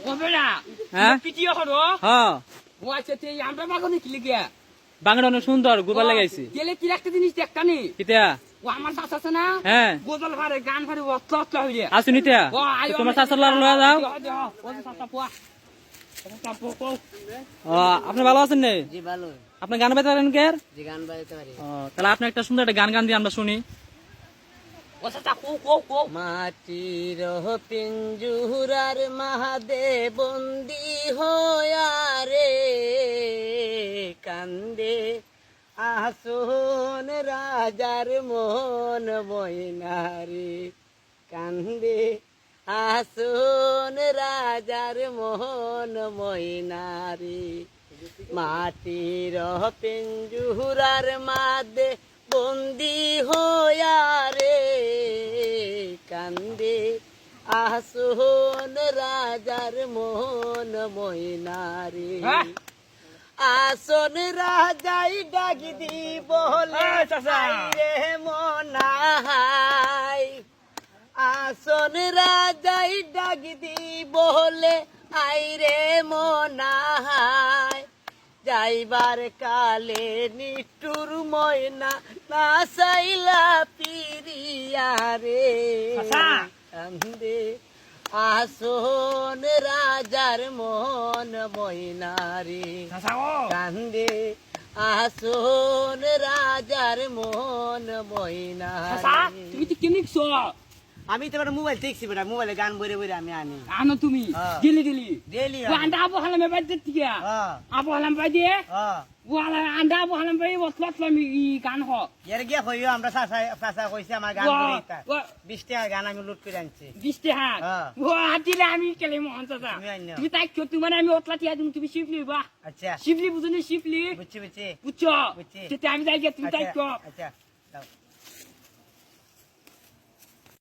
কবেলা হ্যাঁ পিটিও করো হ্যাঁ ও আচ্ছা তে আমরা বাগানে কি লিখিয়া বাংলা অনেক সুন্দর গোবার লাগাইছি গেলে কি একটা জিনিস দেখতানি কিতা ও আমার চাচা আছে না হ্যাঁ গোদল ফারে গান ফারে অতলা অতলা হইয়া আসুন ইতা ও আইও তোমার চাচার লয়া যাও ও চাচা পোয়া চাচা পো ও আপনি ভালো আছেন নে জি ভালো আপনি গান বাজাতে পারেন কে জি গান বাজাতে পারি ও তাহলে আপনি একটা সুন্দর একটা গান গান দিয়ে আমরা শুনি ও চাচা কো মাটির পিঞ্জুরার মাহাদে বন্দি হয়া রে কান্দে আসন রাজার মন ময়নারে কান্দে আসন রাজার মন ময়নারে মাটির পিঞ্জুরার মাদে বন্দি হয়া রে কান্দে আসন রাজার মন ময়নারে আসন রাজাই ডাকি দি বলে রে মনাহাই আসন রাজাই ডাকি দি বলে আই রে মনাহাই যাইবার কালে নিটুর ময়না না চাইলা পিরিয়া রে কান্দে আসন রাজার মন ময়নারে কান্দে আসন রাজার মন ময়নারে তুমি তো কেনিকছো আমি তো মোবাইল দেখছি বেটা মোবাইলে গান বইরে বইরে আমি আনি আনো তুমি গেলি ডেলি আন্ডা আবো হালামে বাদ দিতে আবো হালাম বাদ দিয়ে ও আন্ডা আবো হালাম বাই অতলা অতলা ই গান হ এর গিয়া হইও আমরা চাচা কইছে আমার গান বইতা 20 টাকা গান আমি লুট করে আনছি 20 টাকা ও হাতিলে আমি কেলে মহন চাচা তুমি তাই তোমার আমি অতলা টিয়া তুমি শিফলি বা আচ্ছা শিফলি বুঝনি শিফলি বুঝছি বুঝছো বুঝছি সেটা আমি যাই তুমি তাই আচ্ছা দাও